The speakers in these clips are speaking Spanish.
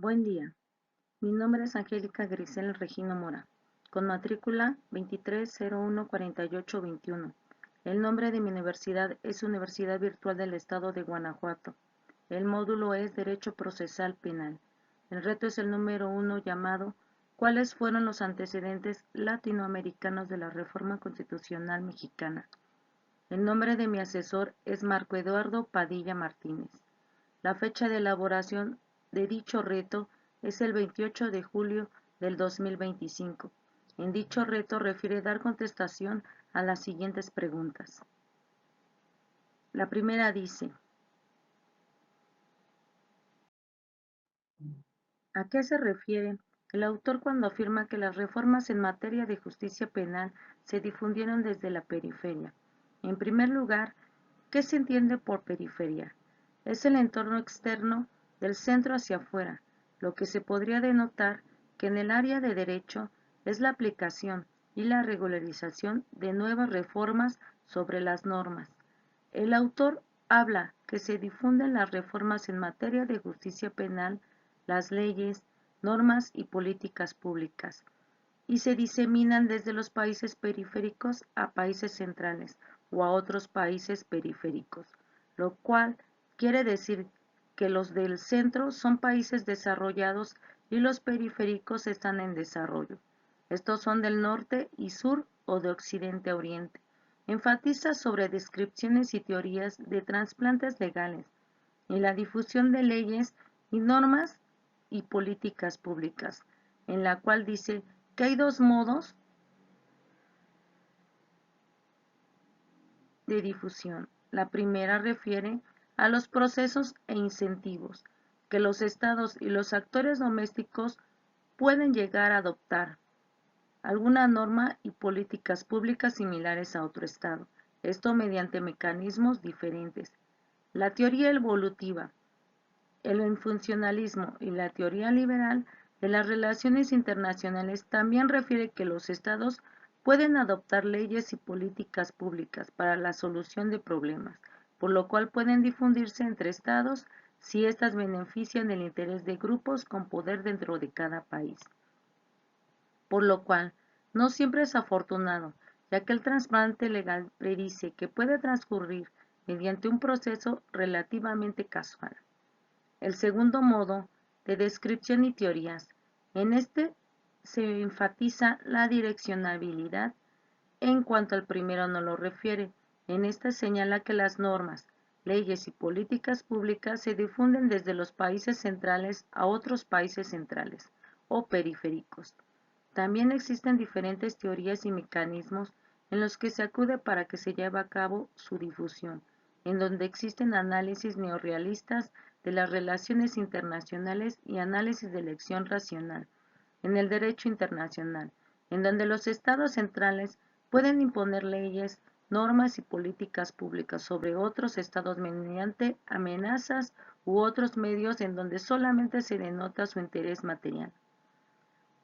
Buen día, mi nombre es Angélica Grisel Regino Mora, con matrícula 23014821. El nombre de mi universidad es Universidad Virtual del Estado de Guanajuato. El módulo es Derecho Procesal Penal. El reto es el número 1 llamado ¿Cuáles fueron los antecedentes latinoamericanos de la Reforma Constitucional Mexicana? El nombre de mi asesor es Marco Eduardo Padilla Martínez. La fecha de elaboración de dicho reto es el 28 de julio del 2025. En dicho reto refiere dar contestación a las siguientes preguntas. La primera dice: ¿a qué se refiere el autor cuando afirma que las reformas en materia de justicia penal se difundieron desde la periferia? En primer lugar, ¿qué se entiende por periferia? Es el entorno externo del centro hacia afuera, lo que se podría denotar que en el área de derecho es la aplicación y la regularización de nuevas reformas sobre las normas. El autor habla que se difunden las reformas en materia de justicia penal, las leyes, normas y políticas públicas, y se diseminan desde los países periféricos a países centrales o a otros países periféricos, lo cual quiere decir que los del centro son países desarrollados y los periféricos están en desarrollo. Estos son del norte y sur o de occidente a oriente. Enfatiza sobre descripciones y teorías de trasplantes legales y la difusión de leyes y normas y políticas públicas, en la cual dice que hay dos modos de difusión. La primera refiere a los procesos e incentivos que los estados y los actores domésticos pueden llegar a adoptar alguna norma y políticas públicas similares a otro estado, esto mediante mecanismos diferentes. La teoría evolutiva, el funcionalismo y la teoría liberal de las relaciones internacionales también refiere que los estados pueden adoptar leyes y políticas públicas para la solución de problemas, por lo cual pueden difundirse entre estados si éstas benefician el interés de grupos con poder dentro de cada país. Por lo cual, no siempre es afortunado, ya que el trasplante legal predice que puede transcurrir mediante un proceso relativamente casual. El segundo modo, de descripción y teorías. En este se enfatiza la direccionabilidad, en cuanto al primero no lo refiere. En esta señala que las normas, leyes y políticas públicas se difunden desde los países centrales a otros países centrales o periféricos. También existen diferentes teorías y mecanismos en los que se acude para que se lleve a cabo su difusión, en donde existen análisis neorrealistas de las relaciones internacionales y análisis de elección racional en el derecho internacional, en donde los estados centrales pueden imponer leyes, normas y políticas públicas sobre otros estados mediante amenazas u otros medios en donde solamente se denota su interés material.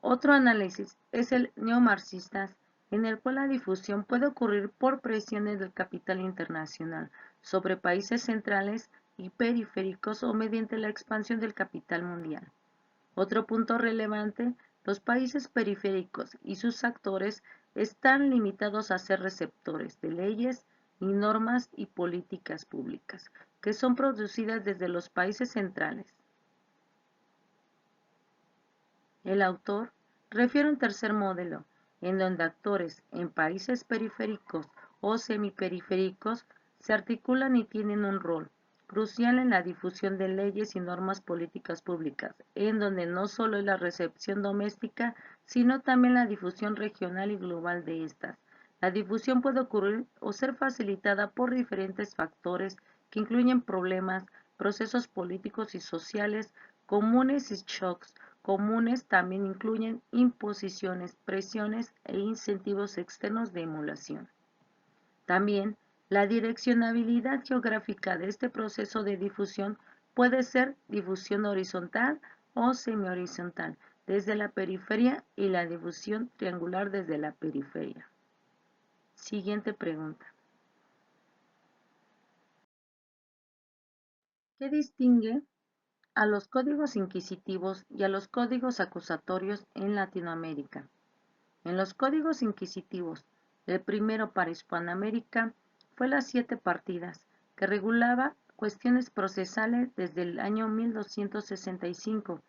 Otro análisis es el neomarxista, en el cual la difusión puede ocurrir por presiones del capital internacional sobre países centrales y periféricos o mediante la expansión del capital mundial. Otro punto relevante, los países periféricos y sus actores están limitados a ser receptores de leyes y normas y políticas públicas, que son producidas desde los países centrales. El autor refiere un tercer modelo, en donde actores en países periféricos o semiperiféricos se articulan y tienen un rol crucial en la difusión de leyes y normas políticas públicas, en donde no solo es la recepción doméstica, sino también la difusión regional y global de estas. La difusión puede ocurrir o ser facilitada por diferentes factores que incluyen problemas, procesos políticos y sociales comunes y shocks comunes también incluyen imposiciones, presiones e incentivos externos de emulación. También, la direccionabilidad geográfica de este proceso de difusión puede ser difusión horizontal o semi-horizontal desde la periferia y la difusión triangular desde la periferia. Siguiente pregunta. ¿Qué distingue a los códigos inquisitivos y a los códigos acusatorios en Latinoamérica. En los códigos inquisitivos, el primero para Hispanoamérica fue las 7 partidas, que regulaba cuestiones procesales desde el año 1265,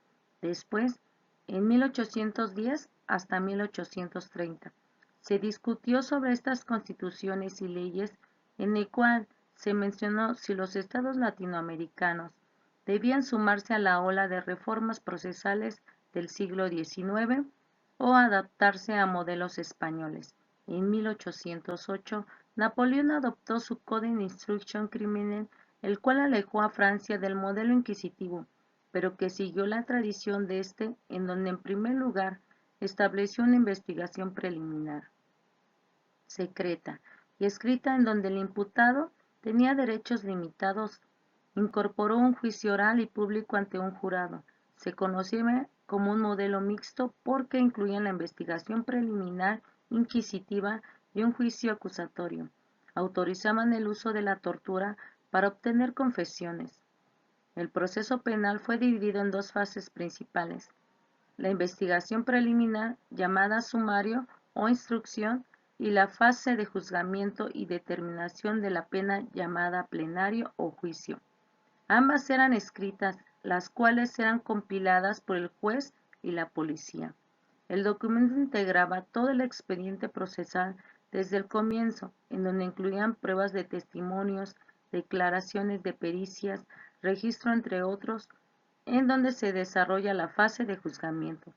después, en 1810 hasta 1830. Se discutió sobre estas constituciones y leyes, en el cual se mencionó si los estados latinoamericanos debían sumarse a la ola de reformas procesales del siglo XIX o adaptarse a modelos españoles. En 1808, Napoleón adoptó su Code d'Instruction Criminelle, el cual alejó a Francia del modelo inquisitivo, pero que siguió la tradición de este, en donde en primer lugar estableció una investigación preliminar, secreta y escrita, en donde el imputado tenía derechos limitados. Incorporó un juicio oral y público ante un jurado. Se conocía como un modelo mixto porque incluía la investigación preliminar inquisitiva y un juicio acusatorio. Autorizaban el uso de la tortura para obtener confesiones. El proceso penal fue dividido en 2 fases principales: la investigación preliminar, llamada sumario o instrucción, y la fase de juzgamiento y determinación de la pena, llamada plenario o juicio. Ambas eran escritas, las cuales eran compiladas por el juez y la policía. El documento integraba todo el expediente procesal desde el comienzo, en donde incluían pruebas de testimonios, declaraciones de pericias, registro, entre otros, en donde se desarrolla la fase de juzgamiento.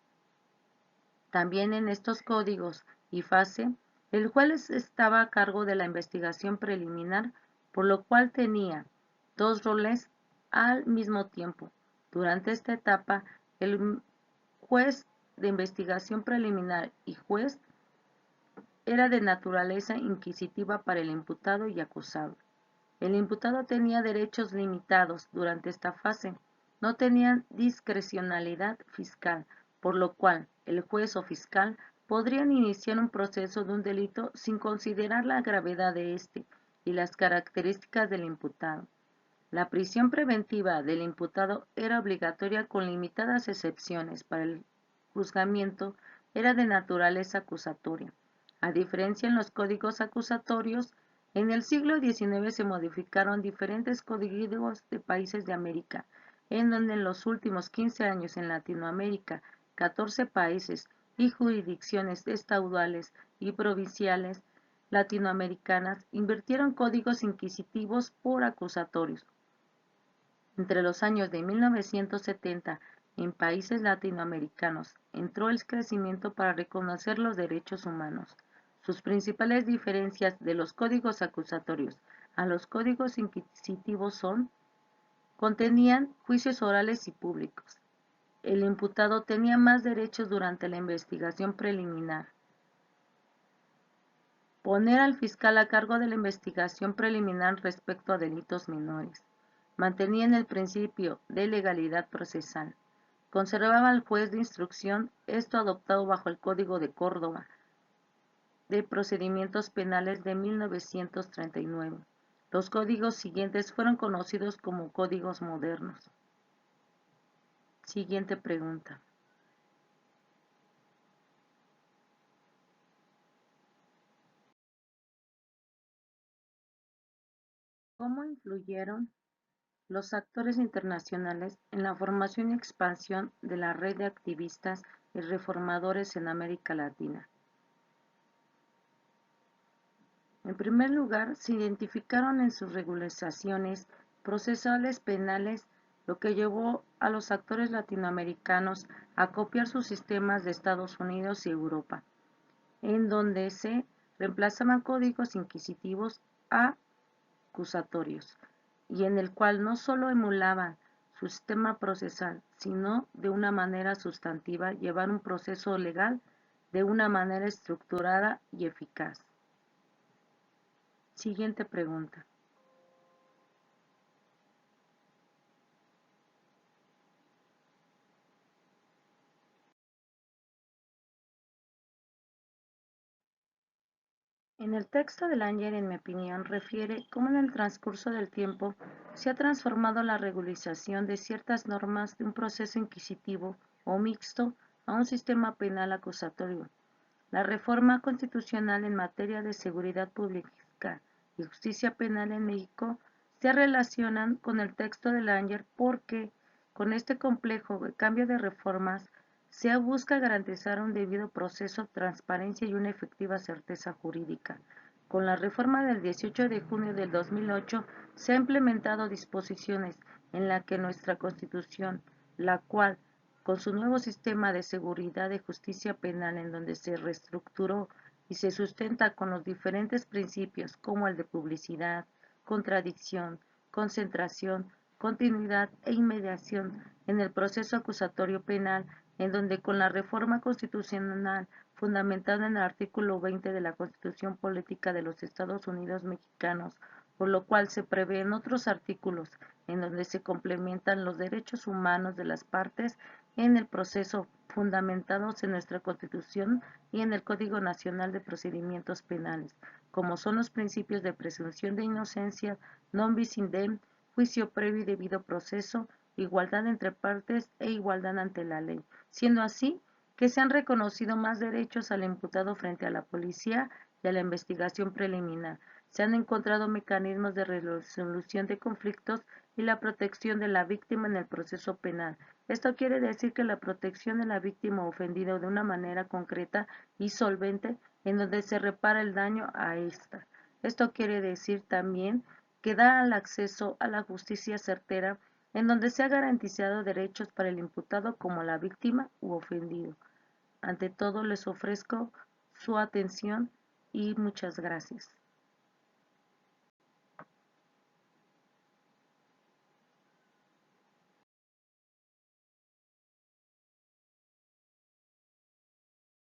También en estos códigos y fase, el juez estaba a cargo de la investigación preliminar, por lo cual tenía 2 roles al mismo tiempo. Durante esta etapa, el juez de investigación preliminar y juez era de naturaleza inquisitiva para el imputado y acusado. El imputado tenía derechos limitados durante esta fase, no tenía discrecionalidad fiscal, por lo cual el juez o fiscal podrían iniciar un proceso de un delito sin considerar la gravedad de éste y las características del imputado. La prisión preventiva del imputado era obligatoria con limitadas excepciones. Para el juzgamiento era de naturaleza acusatoria. A diferencia en los códigos acusatorios, en el siglo XIX se modificaron diferentes códigos de países de América, en donde en los últimos 15 años en Latinoamérica, 14 países y jurisdicciones estaduales y provinciales latinoamericanas invirtieron códigos inquisitivos por acusatorios. Entre los años de 1970, en países latinoamericanos, entró el crecimiento para reconocer los derechos humanos. Sus principales diferencias de los códigos acusatorios a los códigos inquisitivos son: contenían juicios orales y públicos. El imputado tenía más derechos durante la investigación preliminar. Poner al fiscal a cargo de la investigación preliminar respecto a delitos menores. Mantenían el principio de legalidad procesal. Conservaba al juez de instrucción, esto adoptado bajo el Código de Córdoba de Procedimientos Penales de 1939. Los códigos siguientes fueron conocidos como códigos modernos. Siguiente pregunta. ¿Cómo influyeron los actores internacionales en la formación y expansión de la red de activistas y reformadores en América Latina? En primer lugar, se identificaron en sus regularizaciones procesales penales, lo que llevó a los actores latinoamericanos a copiar sus sistemas de Estados Unidos y Europa, en donde se reemplazaban códigos inquisitivos a acusatorios, y en el cual no solo emulaban su sistema procesal, sino de una manera sustantiva llevar un proceso legal de una manera estructurada y eficaz. Siguiente pregunta. En el texto de Langer, en mi opinión, refiere cómo en el transcurso del tiempo se ha transformado la regularización de ciertas normas de un proceso inquisitivo o mixto a un sistema penal acusatorio. La reforma constitucional en materia de seguridad pública y justicia penal en México se relacionan con el texto de Langer porque con este complejo cambio de reformas se busca garantizar un debido proceso, transparencia y una efectiva certeza jurídica. Con la reforma del 18 de junio del 2008 se han implementado disposiciones en la que nuestra Constitución, la cual con su nuevo sistema de seguridad y justicia penal en donde se reestructuró y se sustenta con los diferentes principios como el de publicidad, contradicción, concentración, continuidad e inmediación en el proceso acusatorio penal, en donde con la reforma constitucional fundamentada en el artículo 20 de la Constitución Política de los Estados Unidos Mexicanos, por lo cual se prevén otros artículos en donde se complementan los derechos humanos de las partes en el proceso fundamentados en nuestra Constitución y en el Código Nacional de Procedimientos Penales, como son los principios de presunción de inocencia, non bis idem, juicio previo y debido proceso, igualdad entre partes e igualdad ante la ley, siendo así que se han reconocido más derechos al imputado frente a la policía y a la investigación preliminar. Se han encontrado mecanismos de resolución de conflictos y la protección de la víctima en el proceso penal. Esto quiere decir que la protección de la víctima ofendida de una manera concreta y solvente en donde se repara el daño a esta. Esto quiere decir también que da el acceso a la justicia certera en donde se ha garantizado derechos para el imputado como la víctima u ofendido. Ante todo les ofrezco su atención y muchas gracias.